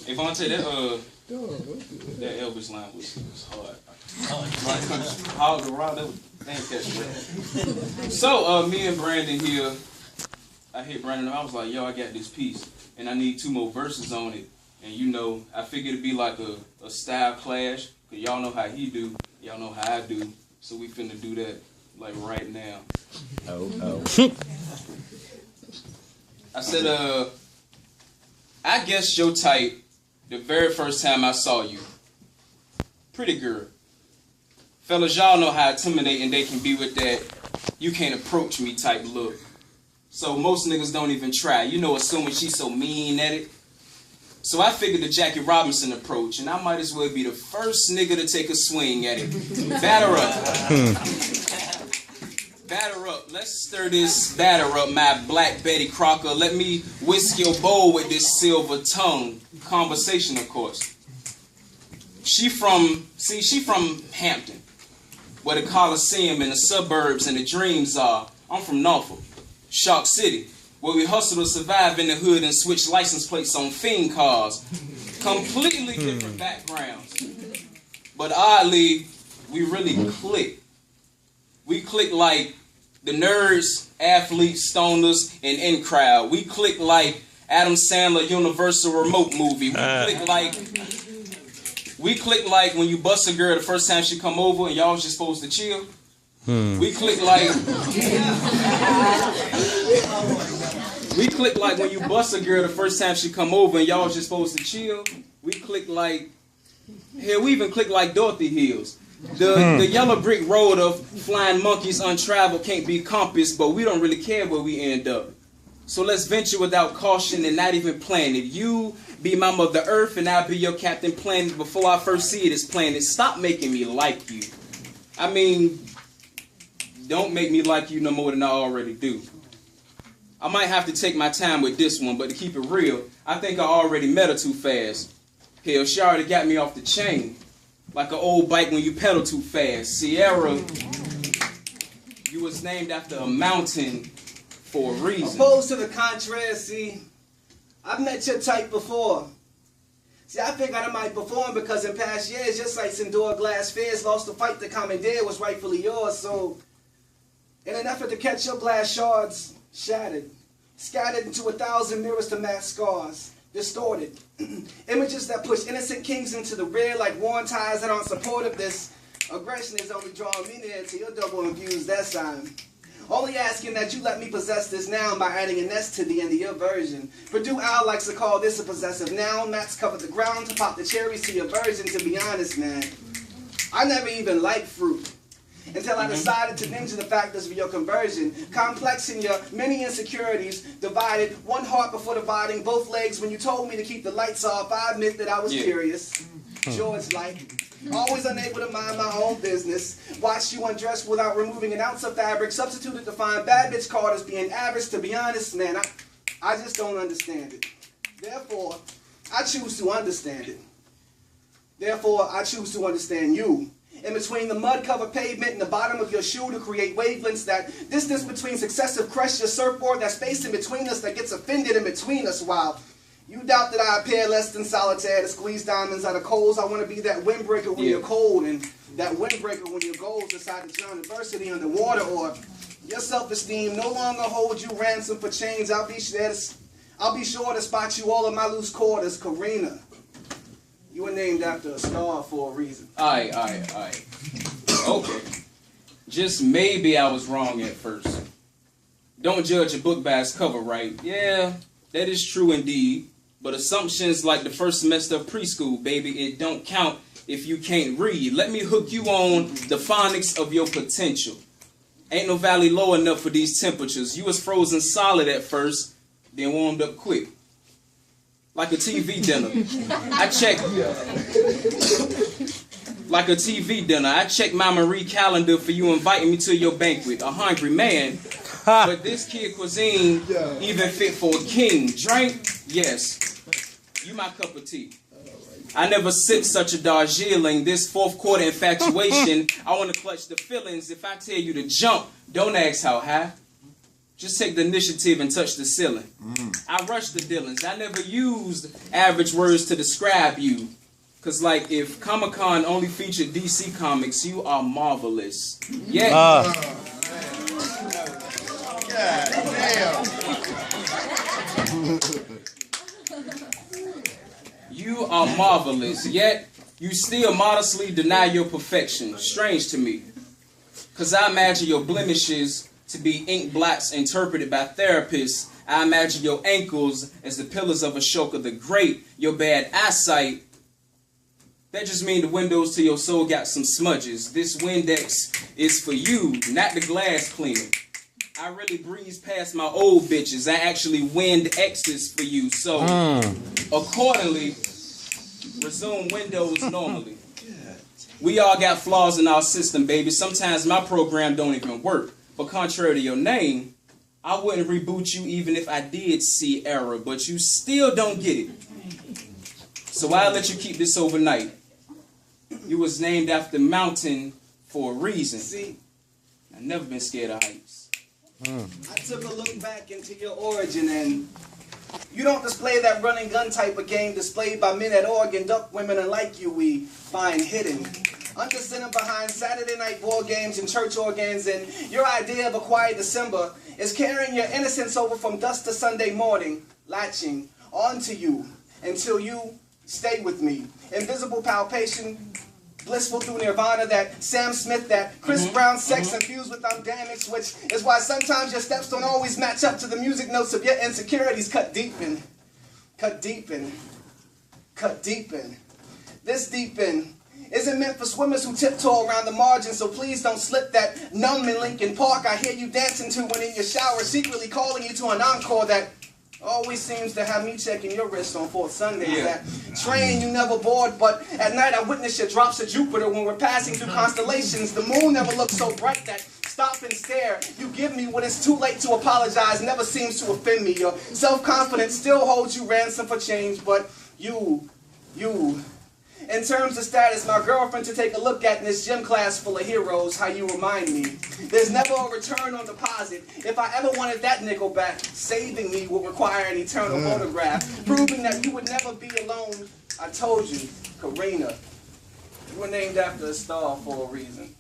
If I tell you that Elvis line was hard. How the route that was ain't catch that. So me and Brandon here, I hit Brandon. I was like, yo, I got this piece, and I need 2 more verses on it. And you know, I figured it'd be like a style clash, cause y'all know how he do, y'all know how I do. So we finna do that like right now. Oh. I said, I guess your type the very first time I saw you. Pretty girl. Fellas, y'all know how intimidating they can be with that you can't approach me type look. So most niggas don't even try. You know, assuming she's so mean at it. So I figured the Jackie Robinson approach, and I might as well be the first nigga to take a swing at it. Batter up. Batter up. Let's stir this batter up, my black Betty Crocker. Let me whisk your bowl with this silver tongue. Conversation, of course. She from Hampton, where the Coliseum and the suburbs and the dreams are. I'm from Norfolk, Shark City, where we hustle to survive in the hood and switch license plates on fiend cars. Completely different backgrounds. But oddly, we really click. We click like the nerds, athletes, stoners, and in crowd. We click like Adam Sandler Universal Remote movie. We click like when you bust a girl the first time she come over and y'all was just supposed to chill. We click like when you bust a girl the first time she come over and y'all was just supposed to chill. We click like, hell, we even click like Dorothy Hills. The yellow brick road of flying monkeys untraveled can't be compassed, but we don't really care where we end up. So let's venture without caution and not even plan it. You be my Mother Earth and I'll be your Captain Planet before I first see this planet. Stop making me like you. I mean, don't make me like you no more than I already do. I might have to take my time with this one, but to keep it real, I think I already met her too fast. Hell, she already got me off the chain. Like an old bike when you pedal too fast. Sierra, you was named after a mountain for a reason. Opposed to the contrary, see, I've met your type before. See, I figured I might perform because in past years, your sights endure glass fears, lost the fight to commandeer was rightfully yours. So, in an effort to catch your glass shards, shattered, scattered into 1,000 mirrors to mask scars, distorted, images that push innocent kings into the rear like worn ties that aren't supportive. This aggression is only drawing me near to your double infused that sign. Only asking that you let me possess this noun by adding an S to the end of your version. Purdue Al likes to call this a possessive noun. Max covered the ground to pop the cherries to your version. To be honest, man, I never even liked fruit until I decided to ninja the factors of your conversion. Complex in your many insecurities, divided one heart before dividing both legs. When you told me to keep the lights off, I admit that I was curious. George-like. Always unable to mind my own business. Watched you undress without removing an ounce of fabric. Substituted to find bad bitch card as being average. To be honest, man, I just don't understand it. Therefore, I choose to understand it. Therefore, I choose to understand you. In between the mud-covered pavement and the bottom of your shoe to create wavelengths, that distance between successive crests, your surfboard, that space in between us that gets offended in between us, while you doubt that I appear less than solitaire to squeeze diamonds out of coals. I want to be that windbreaker when you're cold and that windbreaker when your goals decide to drown adversity underwater, or your self-esteem no longer holds you ransom for change. I'll be sure to spot you all in my loose quarters. Karina, you were named after a star for a reason. Aye. Okay. Just maybe I was wrong at first. Don't judge a book by its cover, right? Yeah, that is true indeed. But assumptions like the first semester of preschool, baby, it don't count if you can't read. Let me hook you on the phonics of your potential. Ain't no valley low enough for these temperatures. You was frozen solid at first, then warmed up quick. Like a TV dinner. Like a TV dinner. I checked my Marie calendar for you inviting me to your banquet. A hungry man. But this kid cuisine even fit for a king. Drink? Yes. You my cup of tea. I never sipped such a Darjeeling. This fourth quarter infatuation, I want to clutch the feelings. If I tell you to jump, don't ask how high. Just take the initiative and touch the ceiling. I rushed the Dylans. I never used average words to describe you. Cause like if Comic-Con only featured DC comics, you are marvelous. Yeah. God damn. You are marvelous, yet you still modestly deny your perfection. Strange to me. Cause I imagine your blemishes to be ink blots interpreted by therapists. I imagine your ankles as the pillars of Ashoka the Great. Your bad eyesight, that just means the windows to your soul got some smudges. This Windex is for you, not the glass cleaner. I really breeze past my old bitches. I actually wind X's for you. So, accordingly, resume Windows normally. We all got flaws in our system, baby. Sometimes my program don't even work. But contrary to your name, I wouldn't reboot you even if I did see error. But you still don't get it. So I'll let you keep this overnight. You was named after mountain for a reason. See, I've never been scared of heights. I took a look back into your origin, and you don't display that run and gun type of game displayed by men at Oregon. Duck women unlike you we find hidden. Understanding behind Saturday night board games and church organs, and your idea of a quiet December is carrying your innocence over from dusk to Sunday morning, latching onto you until you stay with me. Invisible palpation, blissful through nirvana, that Sam Smith, that Chris Brown sex infused with I'm damaged, which is why sometimes your steps don't always match up to the music notes of your insecurities. Cut deep in, cut deep in, cut deep in. This deep in isn't meant for swimmers who tiptoe around the margin, so please don't slip that numb in Lincoln Park I hear you dancing to when in your shower, secretly calling you to an encore that always seems to have me checking your wrist on fourth Sundays. That train you never board, but at night I witness your drops of Jupiter when we're passing through constellations. The moon never looks so bright that stop and stare you give me when it's too late to apologize never seems to offend me. Your self-confidence still holds you ransom for change, but you, in terms of status, my girlfriend to take a look at in this gym class full of heroes, how you remind me. There's never a return on deposit. If I ever wanted that nickel back, saving me would require an eternal photograph, proving that you would never be alone. I told you, Karina, you were named after a star for a reason.